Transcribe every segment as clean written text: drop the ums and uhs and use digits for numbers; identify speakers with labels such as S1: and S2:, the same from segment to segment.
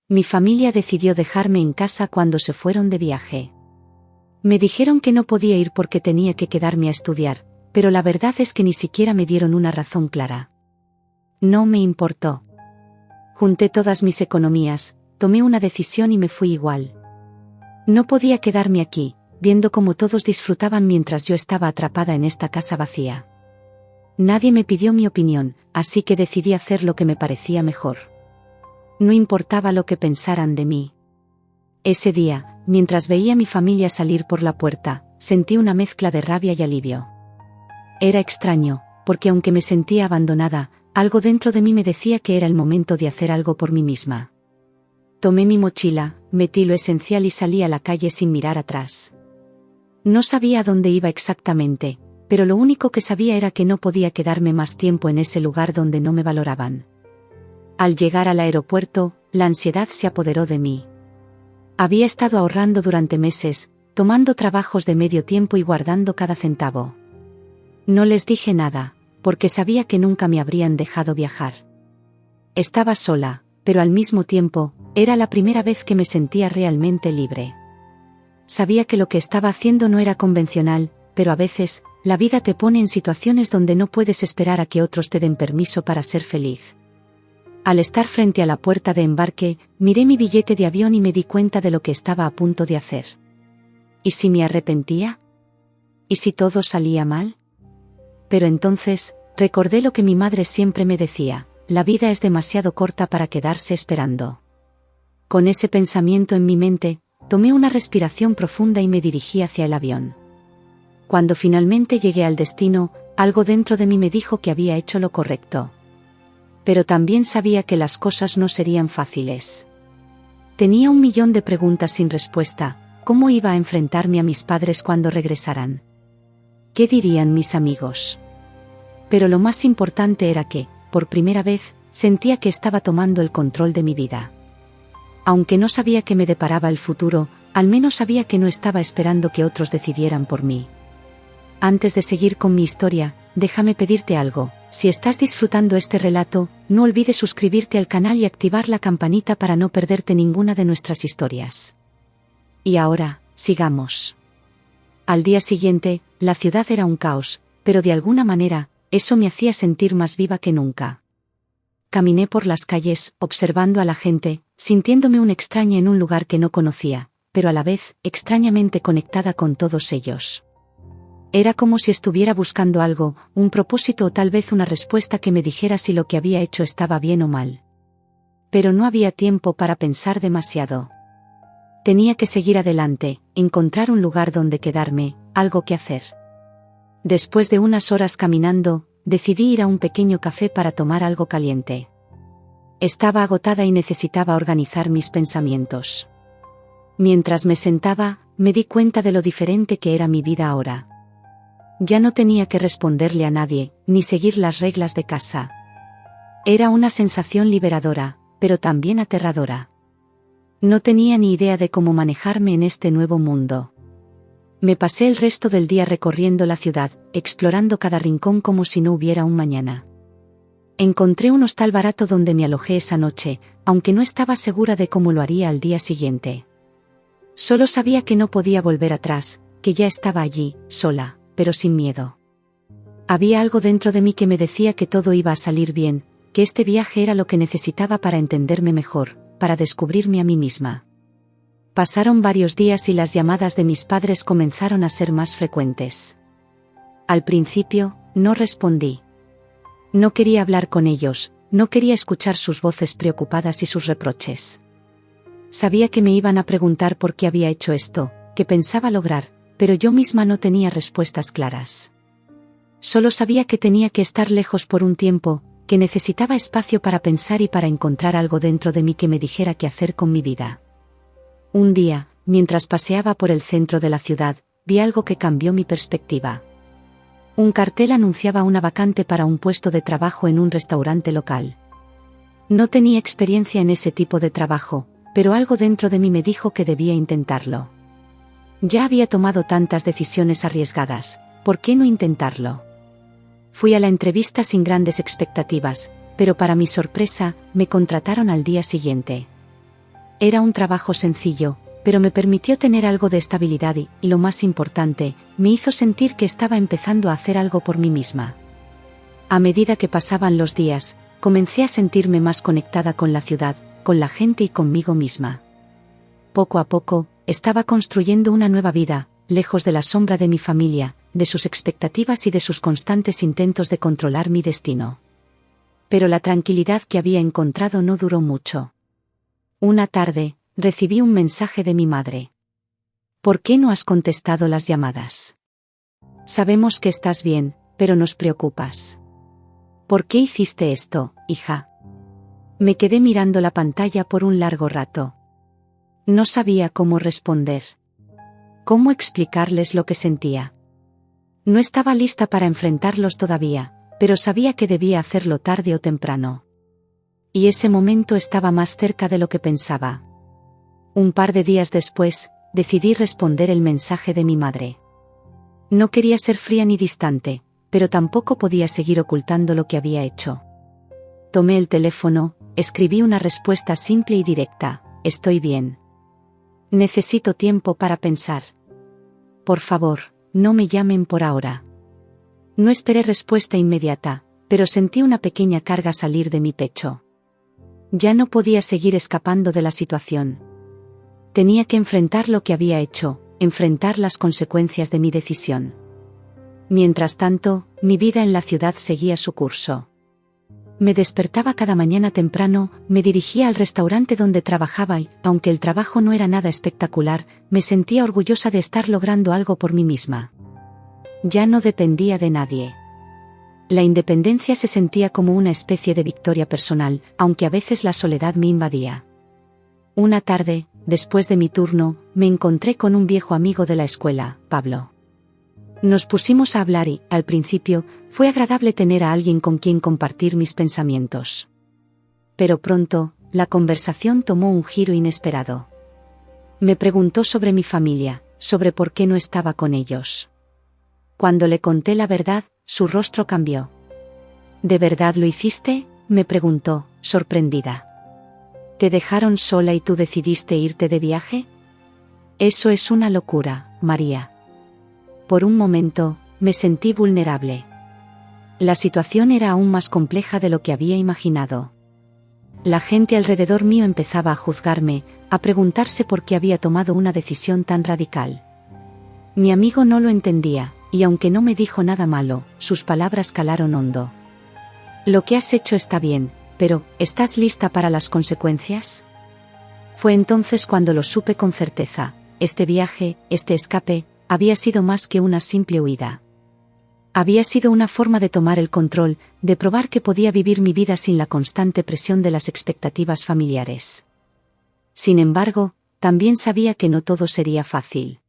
S1: Mi familia decidió dejarme en casa cuando se fueron de viaje. Me dijeron que no podía ir porque tenía que quedarme a estudiar, pero la verdad es que ni siquiera me dieron una razón clara. No me importó. Junté todas mis economías, tomé una decisión y me fui igual. No podía quedarme aquí, viendo cómo todos disfrutaban mientras yo estaba atrapada en esta casa vacía. Nadie me pidió mi opinión, así que decidí hacer lo que me parecía mejor. No importaba lo que pensaran de mí. Ese día, mientras veía a mi familia salir por la puerta, sentí una mezcla de rabia y alivio. Era extraño, porque aunque me sentía abandonada, algo dentro de mí me decía que era el momento de hacer algo por mí misma. Tomé mi mochila, metí lo esencial y salí a la calle sin mirar atrás. No sabía a dónde iba exactamente, pero lo único que sabía era que no podía quedarme más tiempo en ese lugar donde no me valoraban. Al llegar al aeropuerto, la ansiedad se apoderó de mí. Había estado ahorrando durante meses, tomando trabajos de medio tiempo y guardando cada centavo. No les dije nada, porque sabía que nunca me habrían dejado viajar. Estaba sola, pero al mismo tiempo, era la primera vez que me sentía realmente libre. Sabía que lo que estaba haciendo no era convencional, pero a veces, la vida te pone en situaciones donde no puedes esperar a que otros te den permiso para ser feliz. Al estar frente a la puerta de embarque, miré mi billete de avión y me di cuenta de lo que estaba a punto de hacer. ¿Y si me arrepentía? ¿Y si todo salía mal? Pero entonces, recordé lo que mi madre siempre me decía: la vida es demasiado corta para quedarse esperando. Con ese pensamiento en mi mente, tomé una respiración profunda y me dirigí hacia el avión. Cuando finalmente llegué al destino, algo dentro de mí me dijo que había hecho lo correcto. Pero también sabía que las cosas no serían fáciles. Tenía 1.000.000 de preguntas sin respuesta. ¿Cómo iba a enfrentarme a mis padres cuando regresaran? ¿Qué dirían mis amigos? Pero lo más importante era que, por primera vez, sentía que estaba tomando el control de mi vida. Aunque no sabía qué me deparaba el futuro, al menos sabía que no estaba esperando que otros decidieran por mí. Antes de seguir con mi historia, déjame pedirte algo. Si estás disfrutando este relato, no olvides suscribirte al canal y activar la campanita para no perderte ninguna de nuestras historias. Y ahora, sigamos. Al día siguiente, la ciudad era un caos, pero de alguna manera, eso me hacía sentir más viva que nunca. Caminé por las calles, observando a la gente, sintiéndome una extraña en un lugar que no conocía, pero a la vez, extrañamente conectada con todos ellos. Era como si estuviera buscando algo, un propósito o tal vez una respuesta que me dijera si lo que había hecho estaba bien o mal. Pero no había tiempo para pensar demasiado. Tenía que seguir adelante, encontrar un lugar donde quedarme, algo que hacer. Después de unas horas caminando, decidí ir a un pequeño café para tomar algo caliente. Estaba agotada y necesitaba organizar mis pensamientos. Mientras me sentaba, me di cuenta de lo diferente que era mi vida ahora. Ya no tenía que responderle a nadie, ni seguir las reglas de casa. Era una sensación liberadora, pero también aterradora. No tenía ni idea de cómo manejarme en este nuevo mundo. Me pasé el resto del día recorriendo la ciudad, explorando cada rincón como si no hubiera un mañana. Encontré un hostal barato donde me alojé esa noche, aunque no estaba segura de cómo lo haría al día siguiente. Solo sabía que no podía volver atrás, que ya estaba allí, sola, pero sin miedo. Había algo dentro de mí que me decía que todo iba a salir bien, que este viaje era lo que necesitaba para entenderme mejor, para descubrirme a mí misma. Pasaron varios días y las llamadas de mis padres comenzaron a ser más frecuentes. Al principio, no respondí. No quería hablar con ellos, no quería escuchar sus voces preocupadas y sus reproches. Sabía que me iban a preguntar por qué había hecho esto, qué pensaba lograr, pero yo misma no tenía respuestas claras. Solo sabía que tenía que estar lejos por un tiempo, que necesitaba espacio para pensar y para encontrar algo dentro de mí que me dijera qué hacer con mi vida. Un día, mientras paseaba por el centro de la ciudad, vi algo que cambió mi perspectiva. Un cartel anunciaba una vacante para un puesto de trabajo en un restaurante local. No tenía experiencia en ese tipo de trabajo, pero algo dentro de mí me dijo que debía intentarlo. Ya había tomado tantas decisiones arriesgadas, ¿por qué no intentarlo? Fui a la entrevista sin grandes expectativas, pero para mi sorpresa, me contrataron al día siguiente. Era un trabajo sencillo, pero me permitió tener algo de estabilidad y, lo más importante, me hizo sentir que estaba empezando a hacer algo por mí misma. A medida que pasaban los días, comencé a sentirme más conectada con la ciudad, con la gente y conmigo misma. Poco a poco, estaba construyendo una nueva vida, lejos de la sombra de mi familia, de sus expectativas y de sus constantes intentos de controlar mi destino. Pero la tranquilidad que había encontrado no duró mucho. Una tarde, recibí un mensaje de mi madre. ¿Por qué no has contestado las llamadas? Sabemos que estás bien, pero nos preocupas. ¿Por qué hiciste esto, hija? Me quedé mirando la pantalla por un largo rato. No sabía cómo responder. ¿Cómo explicarles lo que sentía? No estaba lista para enfrentarlos todavía, pero sabía que debía hacerlo tarde o temprano. Y ese momento estaba más cerca de lo que pensaba. Un par de días después, decidí responder el mensaje de mi madre. No quería ser fría ni distante, pero tampoco podía seguir ocultando lo que había hecho. Tomé el teléfono, escribí una respuesta simple y directa: estoy bien. Necesito tiempo para pensar. Por favor, no me llamen por ahora. No esperé respuesta inmediata, pero sentí una pequeña carga salir de mi pecho. Ya no podía seguir escapando de la situación. Tenía que enfrentar lo que había hecho, enfrentar las consecuencias de mi decisión. Mientras tanto, mi vida en la ciudad seguía su curso. Me despertaba cada mañana temprano, me dirigía al restaurante donde trabajaba y, aunque el trabajo no era nada espectacular, me sentía orgullosa de estar logrando algo por mí misma. Ya no dependía de nadie. La independencia se sentía como una especie de victoria personal, aunque a veces la soledad me invadía. Una tarde, después de mi turno, me encontré con un viejo amigo de la escuela, Pablo. Nos pusimos a hablar y, al principio, fue agradable tener a alguien con quien compartir mis pensamientos. Pero pronto, la conversación tomó un giro inesperado. Me preguntó sobre mi familia, sobre por qué no estaba con ellos. Cuando le conté la verdad, su rostro cambió. ¿De verdad lo hiciste?, me preguntó, sorprendida. ¿Te dejaron sola y tú decidiste irte de viaje? Eso es una locura, María. Por un momento, me sentí vulnerable. La situación era aún más compleja de lo que había imaginado. La gente alrededor mío empezaba a juzgarme, a preguntarse por qué había tomado una decisión tan radical. Mi amigo no lo entendía, y aunque no me dijo nada malo, sus palabras calaron hondo. Lo que has hecho está bien, pero, ¿estás lista para las consecuencias? Fue entonces cuando lo supe con certeza: este viaje, este escape, había sido más que una simple huida. Había sido una forma de tomar el control, de probar que podía vivir mi vida sin la constante presión de las expectativas familiares. Sin embargo, también sabía que no todo sería fácil.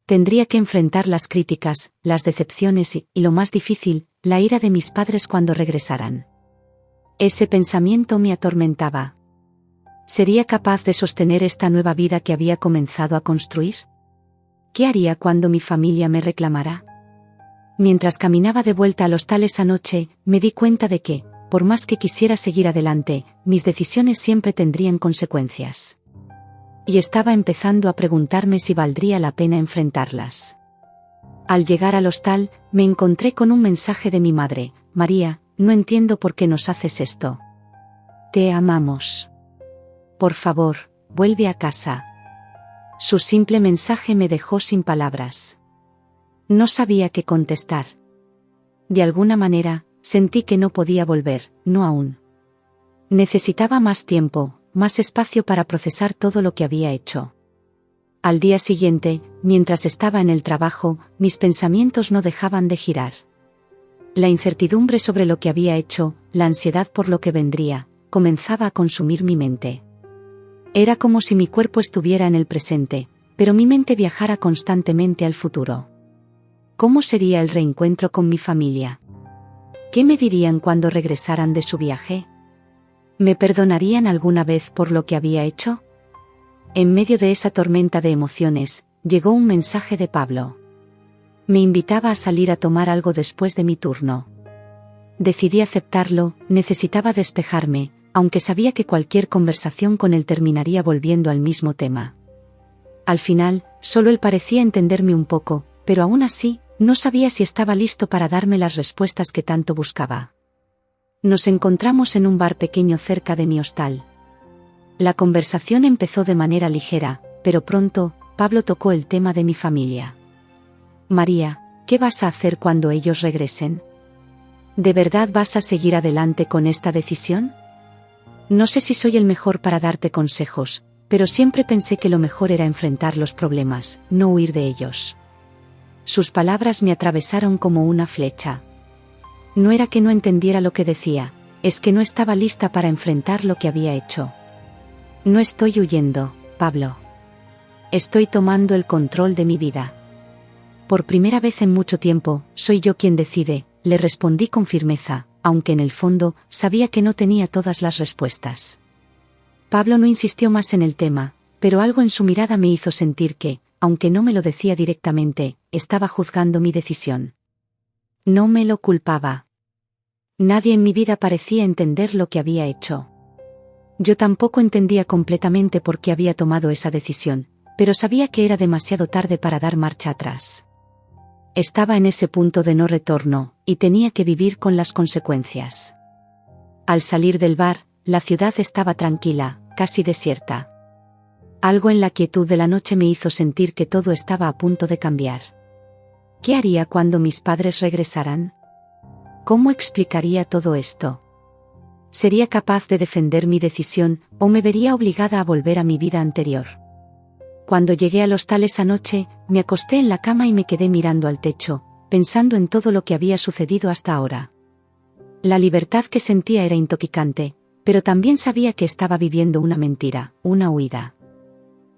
S1: Tendría que enfrentar las críticas, las decepciones y, lo más difícil, la ira de mis padres cuando regresaran. Ese pensamiento me atormentaba. ¿Sería capaz de sostener esta nueva vida que había comenzado a construir? ¿Qué haría cuando mi familia me reclamara? Mientras caminaba de vuelta al hostal esa noche, me di cuenta de que, por más que quisiera seguir adelante, mis decisiones siempre tendrían consecuencias. Y estaba empezando a preguntarme si valdría la pena enfrentarlas. Al llegar al hostal, me encontré con un mensaje de mi madre: María, no entiendo por qué nos haces esto. Te amamos. Por favor, vuelve a casa. Su simple mensaje me dejó sin palabras. No sabía qué contestar. De alguna manera, sentí que no podía volver, no aún. Necesitaba más tiempo, más espacio para procesar todo lo que había hecho. Al día siguiente, mientras estaba en el trabajo, mis pensamientos no dejaban de girar. La incertidumbre sobre lo que había hecho, la ansiedad por lo que vendría, comenzaba a consumir mi mente. Era como si mi cuerpo estuviera en el presente, pero mi mente viajara constantemente al futuro. ¿Cómo sería el reencuentro con mi familia? ¿Qué me dirían cuando regresaran de su viaje? ¿Me perdonarían alguna vez por lo que había hecho? En medio de esa tormenta de emociones, llegó un mensaje de Pablo. Me invitaba a salir a tomar algo después de mi turno. Decidí aceptarlo, necesitaba despejarme, aunque sabía que cualquier conversación con él terminaría volviendo al mismo tema. Al final, solo él parecía entenderme un poco, pero aún así, no sabía si estaba listo para darme las respuestas que tanto buscaba. Nos encontramos en un bar pequeño cerca de mi hostal. La conversación empezó de manera ligera, pero pronto, Pablo tocó el tema de mi familia. María, ¿qué vas a hacer cuando ellos regresen? ¿De verdad vas a seguir adelante con esta decisión? No sé si soy el mejor para darte consejos, pero siempre pensé que lo mejor era enfrentar los problemas, no huir de ellos. Sus palabras me atravesaron como una flecha. No era que no entendiera lo que decía, es que no estaba lista para enfrentar lo que había hecho. No estoy huyendo, Pablo. Estoy tomando el control de mi vida. Por primera vez en mucho tiempo, soy yo quien decide, le respondí con firmeza, aunque en el fondo, sabía que no tenía todas las respuestas. Pablo no insistió más en el tema, pero algo en su mirada me hizo sentir que, aunque no me lo decía directamente, estaba juzgando mi decisión. No me lo culpaba. Nadie en mi vida parecía entender lo que había hecho. Yo tampoco entendía completamente por qué había tomado esa decisión, pero sabía que era demasiado tarde para dar marcha atrás. Estaba en ese punto de no retorno, y tenía que vivir con las consecuencias. Al salir del bar, la ciudad estaba tranquila, casi desierta. Algo en la quietud de la noche me hizo sentir que todo estaba a punto de cambiar. ¿Qué haría cuando mis padres regresaran? ¿Cómo explicaría todo esto? ¿Sería capaz de defender mi decisión, o me vería obligada a volver a mi vida anterior? Cuando llegué al hostal esa noche, me acosté en la cama y me quedé mirando al techo, pensando en todo lo que había sucedido hasta ahora. La libertad que sentía era intoxicante, pero también sabía que estaba viviendo una mentira, una huida.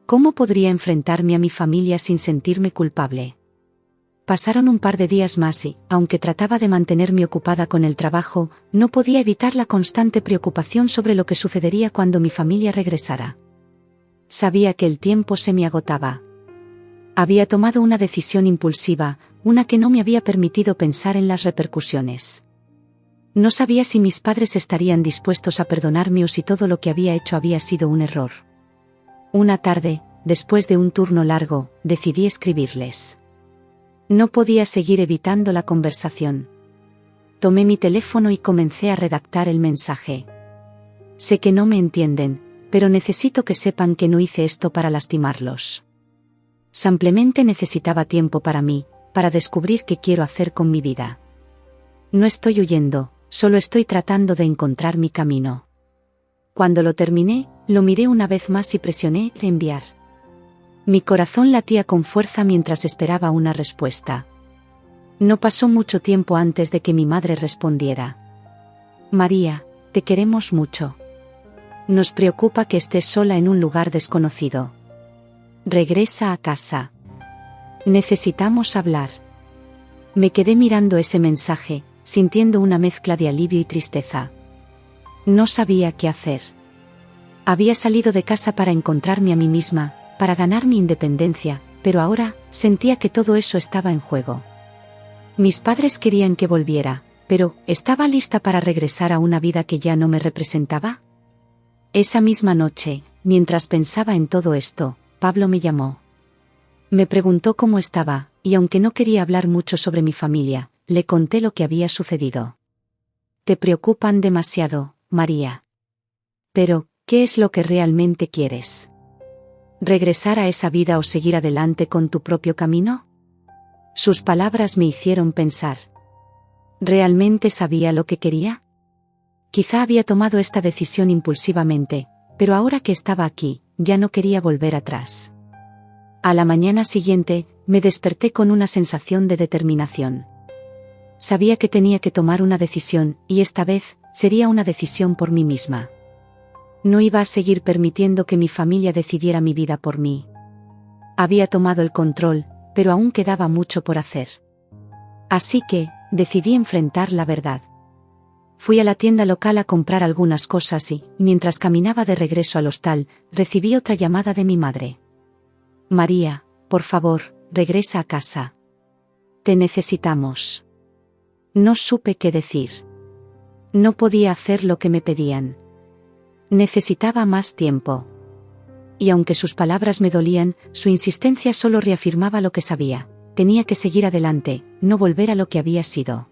S1: ¿Cómo podría enfrentarme a mi familia sin sentirme culpable? Pasaron un par de días más y, aunque trataba de mantenerme ocupada con el trabajo, no podía evitar la constante preocupación sobre lo que sucedería cuando mi familia regresara. Sabía que el tiempo se me agotaba. Había tomado una decisión impulsiva, una que no me había permitido pensar en las repercusiones. No sabía si mis padres estarían dispuestos a perdonarme o si todo lo que había hecho había sido un error. Una tarde, después de un turno largo, decidí escribirles. No podía seguir evitando la conversación. Tomé mi teléfono y comencé a redactar el mensaje. Sé que no me entienden, pero necesito que sepan que no hice esto para lastimarlos. Simplemente necesitaba tiempo para mí, para descubrir qué quiero hacer con mi vida. No estoy huyendo, solo estoy tratando de encontrar mi camino. Cuando lo terminé, lo miré una vez más y presioné enviar. Mi corazón latía con fuerza mientras esperaba una respuesta. No pasó mucho tiempo antes de que mi madre respondiera. María, te queremos mucho. Nos preocupa que estés sola en un lugar desconocido. Regresa a casa. Necesitamos hablar. Me quedé mirando ese mensaje, sintiendo una mezcla de alivio y tristeza. No sabía qué hacer. Había salido de casa para encontrarme a mí misma, para ganar mi independencia, pero ahora, sentía que todo eso estaba en juego. Mis padres querían que volviera, pero, ¿estaba lista para regresar a una vida que ya no me representaba? Esa misma noche, mientras pensaba en todo esto, Pablo me llamó. Me preguntó cómo estaba, y aunque no quería hablar mucho sobre mi familia, le conté lo que había sucedido. Te preocupan demasiado, María. Pero, ¿qué es lo que realmente quieres? ¿Regresar a esa vida o seguir adelante con tu propio camino? Sus palabras me hicieron pensar. ¿Realmente sabía lo que quería? Quizá había tomado esta decisión impulsivamente, pero ahora que estaba aquí, ya no quería volver atrás. A la mañana siguiente, me desperté con una sensación de determinación. Sabía que tenía que tomar una decisión, y esta vez, sería una decisión por mí misma. No iba a seguir permitiendo que mi familia decidiera mi vida por mí. Había tomado el control, pero aún quedaba mucho por hacer. Así que, decidí enfrentar la verdad. Fui a la tienda local a comprar algunas cosas y, mientras caminaba de regreso al hostal, recibí otra llamada de mi madre. María, por favor, regresa a casa. Te necesitamos. No supe qué decir. No podía hacer lo que me pedían. Necesitaba más tiempo. Y aunque sus palabras me dolían, su insistencia solo reafirmaba lo que sabía. Tenía que seguir adelante, no volver a lo que había sido.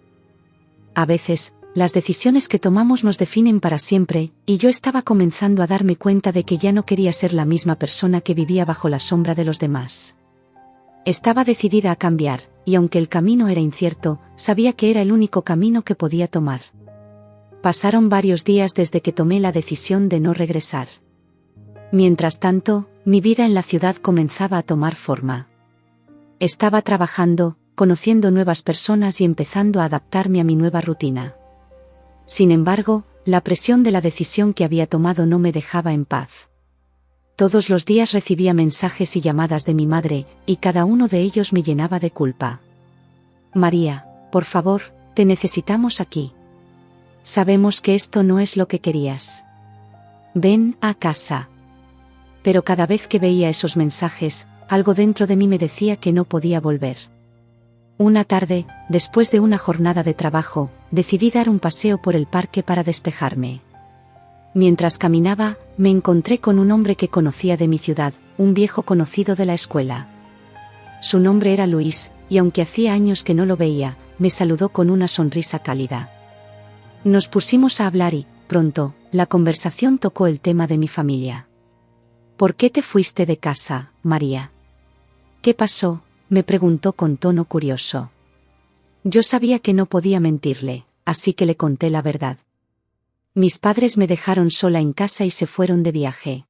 S1: A veces, las decisiones que tomamos nos definen para siempre, y yo estaba comenzando a darme cuenta de que ya no quería ser la misma persona que vivía bajo la sombra de los demás. Estaba decidida a cambiar, y aunque el camino era incierto, sabía que era el único camino que podía tomar. Pasaron varios días desde que tomé la decisión de no regresar. Mientras tanto, mi vida en la ciudad comenzaba a tomar forma. Estaba trabajando, conociendo nuevas personas y empezando a adaptarme a mi nueva rutina. Sin embargo, la presión de la decisión que había tomado no me dejaba en paz. Todos los días recibía mensajes y llamadas de mi madre, y cada uno de ellos me llenaba de culpa. María, por favor, te necesitamos aquí. Sabemos que esto no es lo que querías. Ven a casa. Pero cada vez que veía esos mensajes, algo dentro de mí me decía que no podía volver. Una tarde, después de una jornada de trabajo, decidí dar un paseo por el parque para despejarme. Mientras caminaba, me encontré con un hombre que conocía de mi ciudad, un viejo conocido de la escuela. Su nombre era Luis, y aunque hacía años que no lo veía, me saludó con una sonrisa cálida. Nos pusimos a hablar y, pronto, la conversación tocó el tema de mi familia. ¿Por qué te fuiste de casa, María? ¿Qué pasó?, me preguntó con tono curioso. Yo sabía que no podía mentirle, así que le conté la verdad. Mis padres me dejaron sola en casa y se fueron de viaje.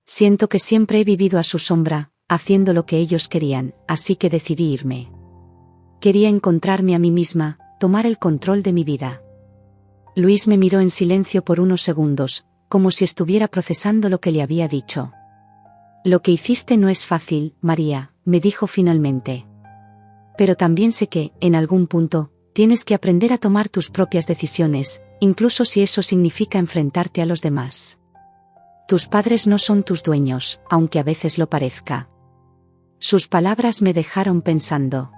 S1: Siento que siempre he vivido a su sombra, haciendo lo que ellos querían, así que decidí irme. Quería encontrarme a mí misma, tomar el control de mi vida. Luis me miró en silencio por unos segundos, como si estuviera procesando lo que le había dicho. Lo que hiciste no es fácil, María, me dijo finalmente. Pero también sé que, en algún punto, tienes que aprender a tomar tus propias decisiones, incluso si eso significa enfrentarte a los demás. Tus padres no son tus dueños, aunque a veces lo parezca. Sus palabras me dejaron pensando.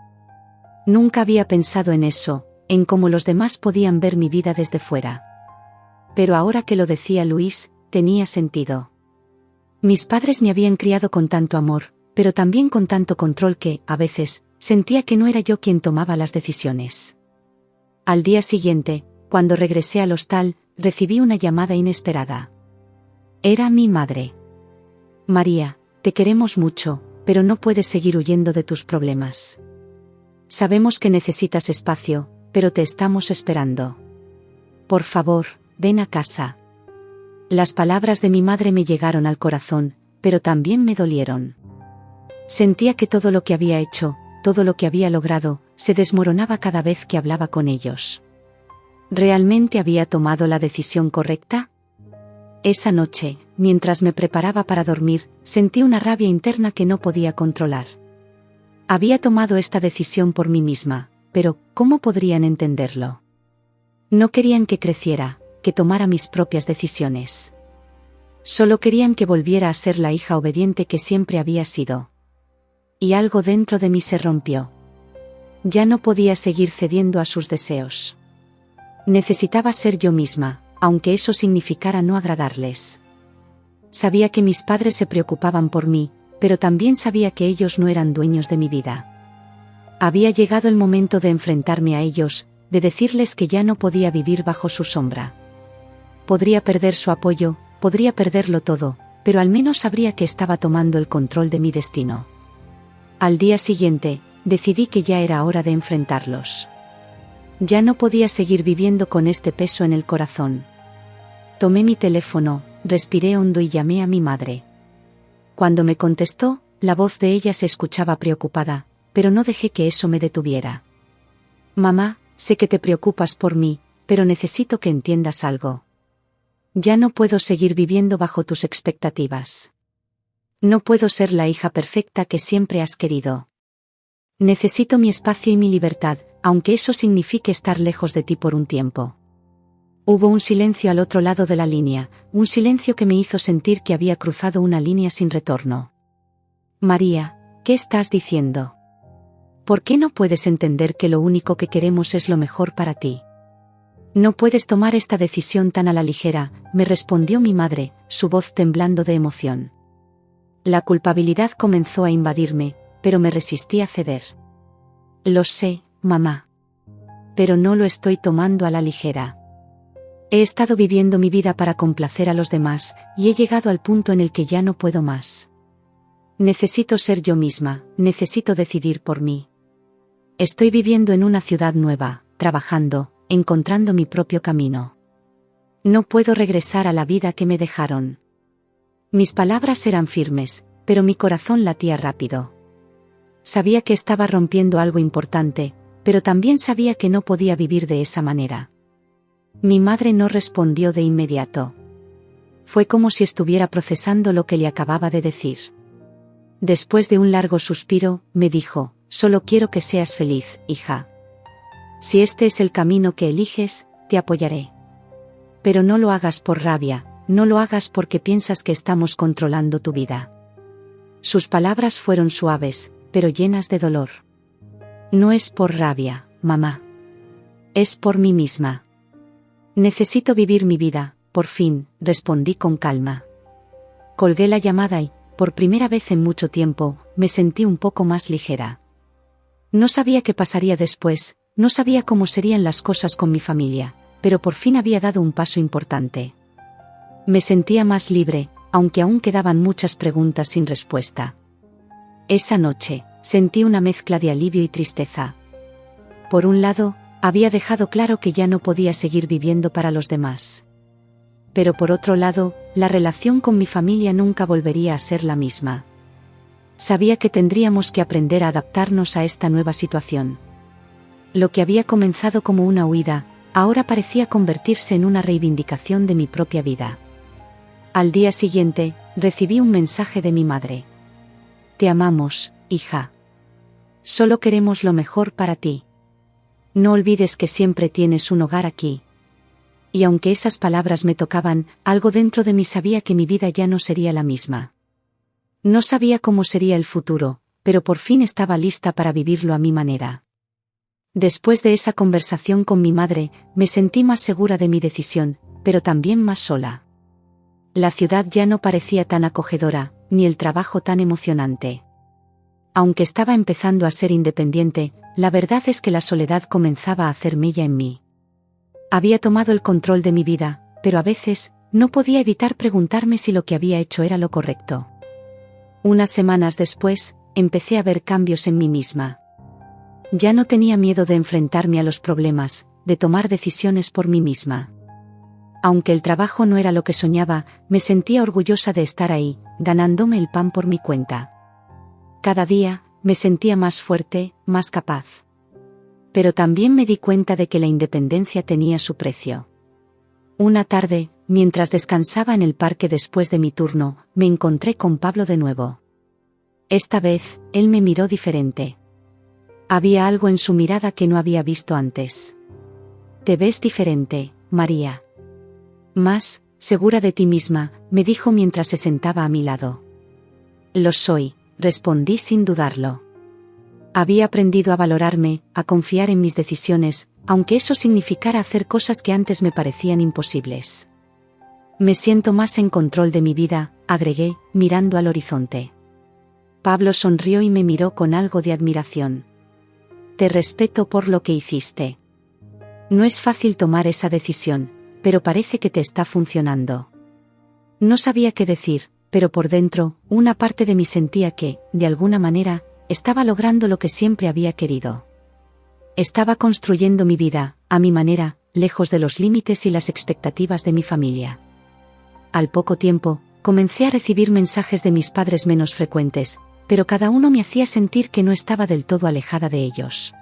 S1: Nunca había pensado en eso, en cómo los demás podían ver mi vida desde fuera. Pero ahora que lo decía Luis, tenía sentido. Mis padres me habían criado con tanto amor, pero también con tanto control que, a veces, sentía que no era yo quien tomaba las decisiones. Al día siguiente, cuando regresé al hostal, recibí una llamada inesperada. Era mi madre. María, te queremos mucho, pero no puedes seguir huyendo de tus problemas. Sabemos que necesitas espacio, pero te estamos esperando. Por favor, ven a casa. Las palabras de mi madre me llegaron al corazón, pero también me dolieron. Sentía que todo lo que había hecho, todo lo que había logrado, se desmoronaba cada vez que hablaba con ellos. ¿Realmente había tomado la decisión correcta? Esa noche, mientras me preparaba para dormir, sentí una rabia interna que no podía controlar. Había tomado esta decisión por mí misma, pero ¿cómo podrían entenderlo? No querían que creciera, que tomara mis propias decisiones. Solo querían que volviera a ser la hija obediente que siempre había sido. Y algo dentro de mí se rompió. Ya no podía seguir cediendo a sus deseos. Necesitaba ser yo misma, aunque eso significara no agradarles. Sabía que mis padres se preocupaban por mí, pero también sabía que ellos no eran dueños de mi vida. Había llegado el momento de enfrentarme a ellos, de decirles que ya no podía vivir bajo su sombra. Podría perder su apoyo, podría perderlo todo, pero al menos sabría que estaba tomando el control de mi destino. Al día siguiente, decidí que ya era hora de enfrentarlos. Ya no podía seguir viviendo con este peso en el corazón. Tomé mi teléfono, respiré hondo y llamé a mi madre. Cuando me contestó, la voz de ella se escuchaba preocupada, pero no dejé que eso me detuviera. Mamá, sé que te preocupas por mí, pero necesito que entiendas algo. Ya no puedo seguir viviendo bajo tus expectativas. No puedo ser la hija perfecta que siempre has querido. Necesito mi espacio y mi libertad, aunque eso signifique estar lejos de ti por un tiempo. Hubo un silencio al otro lado de la línea, un silencio que me hizo sentir que había cruzado una línea sin retorno. María, ¿qué estás diciendo? ¿Por qué no puedes entender que lo único que queremos es lo mejor para ti? No puedes tomar esta decisión tan a la ligera, me respondió mi madre, su voz temblando de emoción. La culpabilidad comenzó a invadirme, pero me resistí a ceder. Lo sé, mamá. Pero no lo estoy tomando a la ligera. He estado viviendo mi vida para complacer a los demás, y he llegado al punto en el que ya no puedo más. Necesito ser yo misma, necesito decidir por mí. Estoy viviendo en una ciudad nueva, trabajando, encontrando mi propio camino. No puedo regresar a la vida que me dejaron. Mis palabras eran firmes, pero mi corazón latía rápido. Sabía que estaba rompiendo algo importante, pero también sabía que no podía vivir de esa manera. Mi madre no respondió de inmediato. Fue como si estuviera procesando lo que le acababa de decir. Después de un largo suspiro, me dijo: «Solo quiero que seas feliz, hija. Si este es el camino que eliges, te apoyaré. Pero no lo hagas por rabia, no lo hagas porque piensas que estamos controlando tu vida». Sus palabras fueron suaves, pero llenas de dolor. No es por rabia, mamá. Es por mí misma. Necesito vivir mi vida, por fin, respondí con calma. Colgué la llamada y, por primera vez en mucho tiempo, me sentí un poco más ligera. No sabía qué pasaría después, no sabía cómo serían las cosas con mi familia, pero por fin había dado un paso importante. Me sentía más libre, aunque aún quedaban muchas preguntas sin respuesta. Esa noche, sentí una mezcla de alivio y tristeza. Por un lado, había dejado claro que ya no podía seguir viviendo para los demás. Pero por otro lado, la relación con mi familia nunca volvería a ser la misma. Sabía que tendríamos que aprender a adaptarnos a esta nueva situación. Lo que había comenzado como una huida, ahora parecía convertirse en una reivindicación de mi propia vida. Al día siguiente, recibí un mensaje de mi madre. «Te amamos, hija. Solo queremos lo mejor para ti. No olvides que siempre tienes un hogar aquí». Y aunque esas palabras me tocaban, algo dentro de mí sabía que mi vida ya no sería la misma. No sabía cómo sería el futuro, pero por fin estaba lista para vivirlo a mi manera. Después de esa conversación con mi madre, me sentí más segura de mi decisión, pero también más sola. La ciudad ya no parecía tan acogedora, ni el trabajo tan emocionante. Aunque estaba empezando a ser independiente, la verdad es que la soledad comenzaba a hacer mella en mí. Había tomado el control de mi vida, pero a veces, no podía evitar preguntarme si lo que había hecho era lo correcto. Unas semanas después, empecé a ver cambios en mí misma. Ya no tenía miedo de enfrentarme a los problemas, de tomar decisiones por mí misma. Aunque el trabajo no era lo que soñaba, me sentía orgullosa de estar ahí, ganándome el pan por mi cuenta. Cada día, me sentía más fuerte, más capaz. Pero también me di cuenta de que la independencia tenía su precio. Una tarde, mientras descansaba en el parque después de mi turno, me encontré con Pablo de nuevo. Esta vez, él me miró diferente. Había algo en su mirada que no había visto antes. «Te ves diferente, María. Más segura de ti misma», me dijo mientras se sentaba a mi lado. «Lo soy», respondí sin dudarlo. Había aprendido a valorarme, a confiar en mis decisiones, aunque eso significara hacer cosas que antes me parecían imposibles. «Me siento más en control de mi vida», agregué, mirando al horizonte. Pablo sonrió y me miró con algo de admiración. «Te respeto por lo que hiciste. No es fácil tomar esa decisión, pero parece que te está funcionando». No sabía qué decir, pero por dentro, una parte de mí sentía que, de alguna manera, estaba logrando lo que siempre había querido. Estaba construyendo mi vida, a mi manera, lejos de los límites y las expectativas de mi familia. Al poco tiempo, comencé a recibir mensajes de mis padres menos frecuentes, pero cada uno me hacía sentir que no estaba del todo alejada de ellos.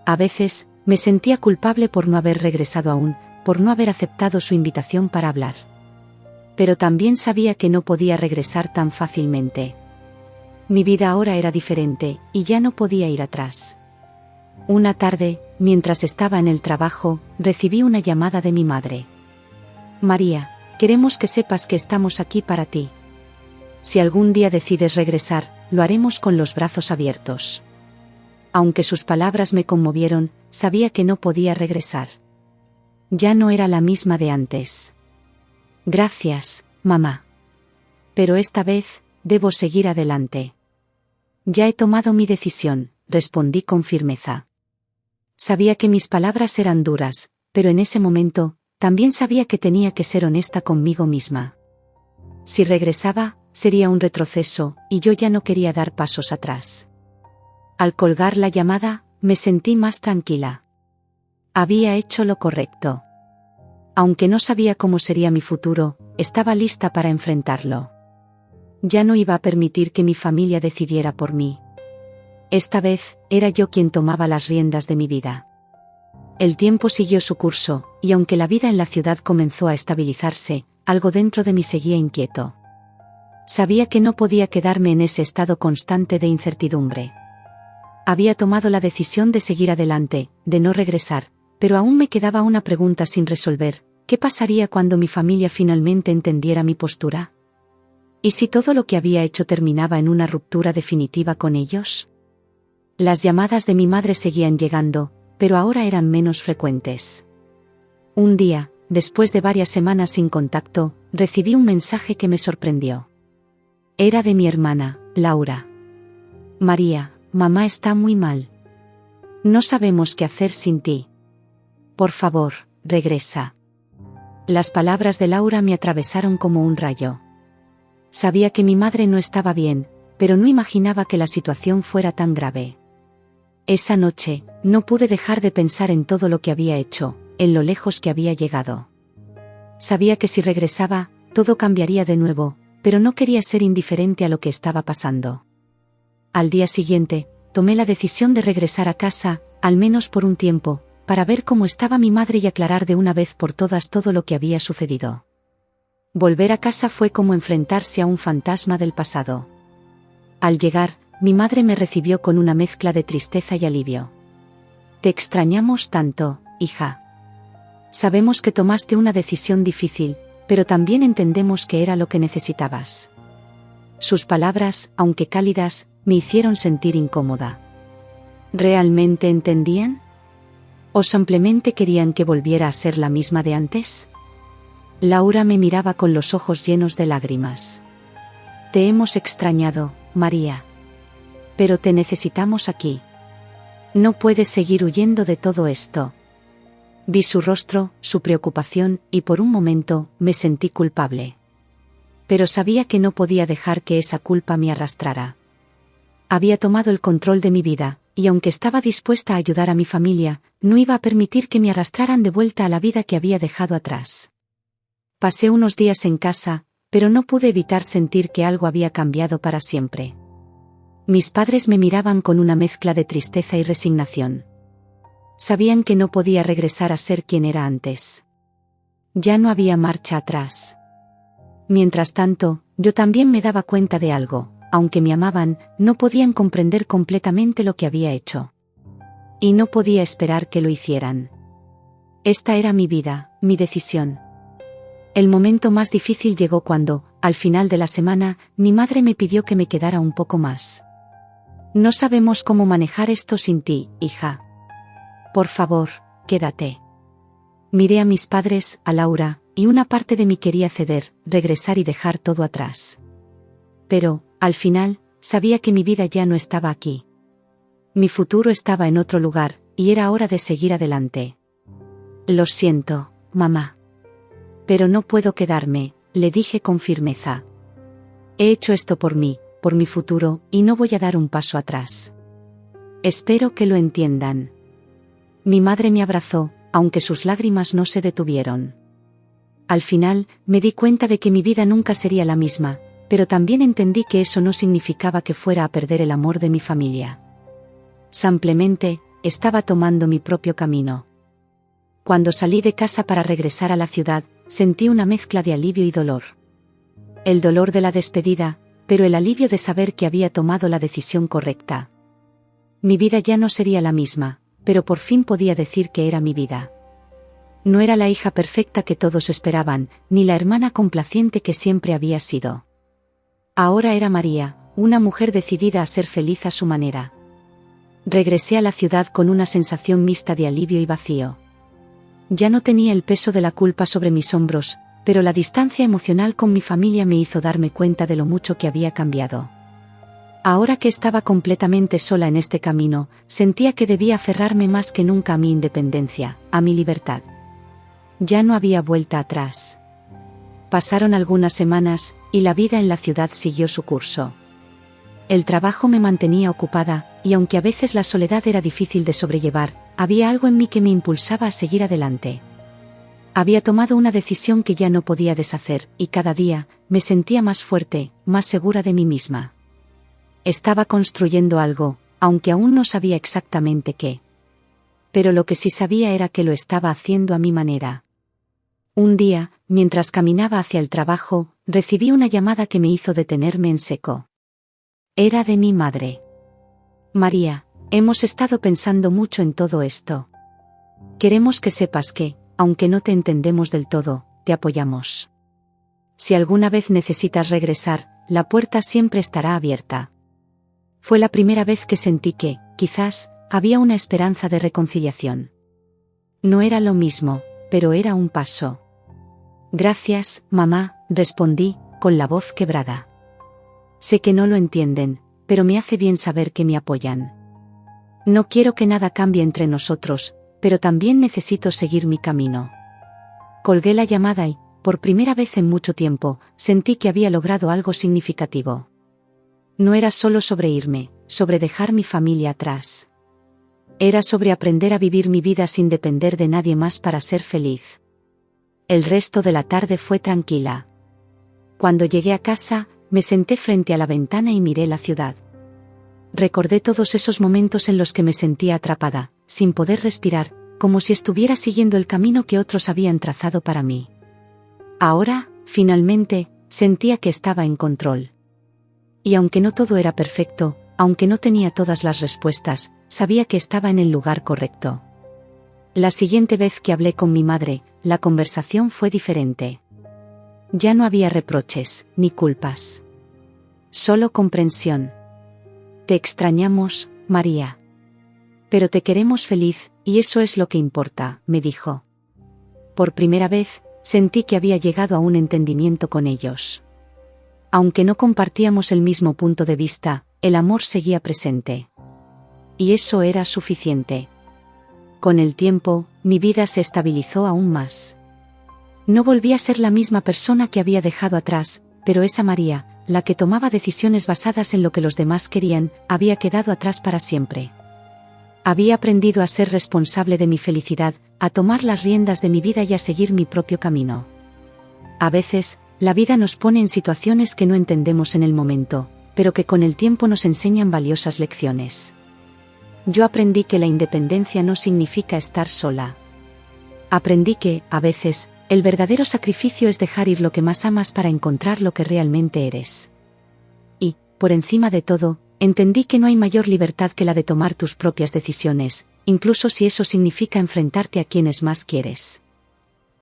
S1: A veces, me sentía culpable por no haber regresado aún, por no haber aceptado su invitación para hablar. Pero también sabía que no podía regresar tan fácilmente. Mi vida ahora era diferente, y ya no podía ir atrás. Una tarde, mientras estaba en el trabajo, recibí una llamada de mi madre. «María, queremos que sepas que estamos aquí para ti. Si algún día decides regresar, lo haremos con los brazos abiertos». Aunque sus palabras me conmovieron, sabía que no podía regresar. Ya no era la misma de antes. Gracias, mamá. Pero esta vez, debo seguir adelante. Ya he tomado mi decisión, respondí con firmeza. Sabía que mis palabras eran duras, pero en ese momento, también sabía que tenía que ser honesta conmigo misma. Si regresaba, sería un retroceso, y yo ya no quería dar pasos atrás. Al colgar la llamada, me sentí más tranquila. Había hecho lo correcto. Aunque no sabía cómo sería mi futuro, estaba lista para enfrentarlo. Ya no iba a permitir que mi familia decidiera por mí. Esta vez, era yo quien tomaba las riendas de mi vida. El tiempo siguió su curso, y aunque la vida en la ciudad comenzó a estabilizarse, algo dentro de mí seguía inquieto. Sabía que no podía quedarme en ese estado constante de incertidumbre. Había tomado la decisión de seguir adelante, de no regresar, pero aún me quedaba una pregunta sin resolver: ¿qué pasaría cuando mi familia finalmente entendiera mi postura? ¿Y si todo lo que había hecho terminaba en una ruptura definitiva con ellos? Las llamadas de mi madre seguían llegando, pero ahora eran menos frecuentes. Un día, después de varias semanas sin contacto, recibí un mensaje que me sorprendió. Era de mi hermana, Laura. María, mamá está muy mal. No sabemos qué hacer sin ti. Por favor, regresa. Las palabras de Laura me atravesaron como un rayo. Sabía que mi madre no estaba bien, pero no imaginaba que la situación fuera tan grave. Esa noche, no pude dejar de pensar en todo lo que había hecho, en lo lejos que había llegado. Sabía que si regresaba, todo cambiaría de nuevo, pero no quería ser indiferente a lo que estaba pasando. Al día siguiente, tomé la decisión de regresar a casa, al menos por un tiempo, para ver cómo estaba mi madre y aclarar de una vez por todas todo lo que había sucedido. Volver a casa fue como enfrentarse a un fantasma del pasado. Al llegar, mi madre me recibió con una mezcla de tristeza y alivio. Te extrañamos tanto, hija. Sabemos que tomaste una decisión difícil, pero también entendemos que era lo que necesitabas. Sus palabras, aunque cálidas, me hicieron sentir incómoda. ¿Realmente entendían? ¿O simplemente querían que volviera a ser la misma de antes? Laura me miraba con los ojos llenos de lágrimas. Te hemos extrañado, María. Pero te necesitamos aquí. No puedes seguir huyendo de todo esto. Vi su rostro, su preocupación, y por un momento, me sentí culpable. Pero sabía que no podía dejar que esa culpa me arrastrara. Había tomado el control de mi vida, y aunque estaba dispuesta a ayudar a mi familia, no iba a permitir que me arrastraran de vuelta a la vida que había dejado atrás. Pasé unos días en casa, pero no pude evitar sentir que algo había cambiado para siempre. Mis padres me miraban con una mezcla de tristeza y resignación. Sabían que no podía regresar a ser quien era antes. Ya no había marcha atrás. Mientras tanto, yo también me daba cuenta de algo: aunque me amaban, no podían comprender completamente lo que había hecho. Y no podía esperar que lo hicieran. Esta era mi vida, mi decisión. El momento más difícil llegó cuando, al final de la semana, mi madre me pidió que me quedara un poco más. No sabemos cómo manejar esto sin ti, hija. Por favor, quédate. Miré a mis padres, a Laura, y una parte de mí quería ceder, regresar y dejar todo atrás. Pero, al final, sabía que mi vida ya no estaba aquí. Mi futuro estaba en otro lugar, y era hora de seguir adelante. Lo siento, mamá. Pero no puedo quedarme, le dije con firmeza. He hecho esto por mí, por mi futuro, y no voy a dar un paso atrás. Espero que lo entiendan. Mi madre me abrazó, aunque sus lágrimas no se detuvieron. Al final, me di cuenta de que mi vida nunca sería la misma, pero también entendí que eso no significaba que fuera a perder el amor de mi familia. Simplemente, estaba tomando mi propio camino. Cuando salí de casa para regresar a la ciudad, sentí una mezcla de alivio y dolor. El dolor de la despedida, pero el alivio de saber que había tomado la decisión correcta. Mi vida ya no sería la misma, pero por fin podía decir que era mi vida. No era la hija perfecta que todos esperaban, ni la hermana complaciente que siempre había sido. Ahora era María, una mujer decidida a ser feliz a su manera. Regresé a la ciudad con una sensación mixta de alivio y vacío. Ya no tenía el peso de la culpa sobre mis hombros, pero la distancia emocional con mi familia me hizo darme cuenta de lo mucho que había cambiado. Ahora que estaba completamente sola en este camino, sentía que debía aferrarme más que nunca a mi independencia, a mi libertad. Ya no había vuelta atrás. Pasaron algunas semanas, y la vida en la ciudad siguió su curso. El trabajo me mantenía ocupada, y aunque a veces la soledad era difícil de sobrellevar, había algo en mí que me impulsaba a seguir adelante. Había tomado una decisión que ya no podía deshacer, y cada día, me sentía más fuerte, más segura de mí misma. Estaba construyendo algo, aunque aún no sabía exactamente qué. Pero lo que sí sabía era que lo estaba haciendo a mi manera. Un día, mientras caminaba hacia el trabajo, recibí una llamada que me hizo detenerme en seco. Era de mi madre. María, hemos estado pensando mucho en todo esto. Queremos que sepas que, aunque no te entendemos del todo, te apoyamos. Si alguna vez necesitas regresar, la puerta siempre estará abierta. Fue la primera vez que sentí que, quizás, había una esperanza de reconciliación. No era lo mismo, pero era un paso. Gracias, mamá, respondí, con la voz quebrada. Sé que no lo entienden, pero me hace bien saber que me apoyan. No quiero que nada cambie entre nosotros, pero también necesito seguir mi camino. Colgué la llamada y, por primera vez en mucho tiempo, sentí que había logrado algo significativo. No era solo sobre irme, sobre dejar mi familia atrás. Era sobre aprender a vivir mi vida sin depender de nadie más para ser feliz. El resto de la tarde fue tranquila. Cuando llegué a casa, me senté frente a la ventana y miré la ciudad. Recordé todos esos momentos en los que me sentía atrapada, sin poder respirar, como si estuviera siguiendo el camino que otros habían trazado para mí. Ahora, finalmente, sentía que estaba en control. Y aunque no todo era perfecto, aunque no tenía todas las respuestas, sabía que estaba en el lugar correcto. La siguiente vez que hablé con mi madre, la conversación fue diferente. Ya no había reproches, ni culpas. Solo comprensión. Te extrañamos, María. Pero te queremos feliz, y eso es lo que importa, me dijo. Por primera vez, sentí que había llegado a un entendimiento con ellos. Aunque no compartíamos el mismo punto de vista, el amor seguía presente. Y eso era suficiente. Con el tiempo, mi vida se estabilizó aún más. No volví a ser la misma persona que había dejado atrás, pero esa María, la que tomaba decisiones basadas en lo que los demás querían, había quedado atrás para siempre. Había aprendido a ser responsable de mi felicidad, a tomar las riendas de mi vida y a seguir mi propio camino. A veces, la vida nos pone en situaciones que no entendemos en el momento, pero que con el tiempo nos enseñan valiosas lecciones. Yo aprendí que la independencia no significa estar sola. Aprendí que, a veces, el verdadero sacrificio es dejar ir lo que más amas para encontrar lo que realmente eres. Y, por encima de todo, entendí que no hay mayor libertad que la de tomar tus propias decisiones, incluso si eso significa enfrentarte a quienes más quieres.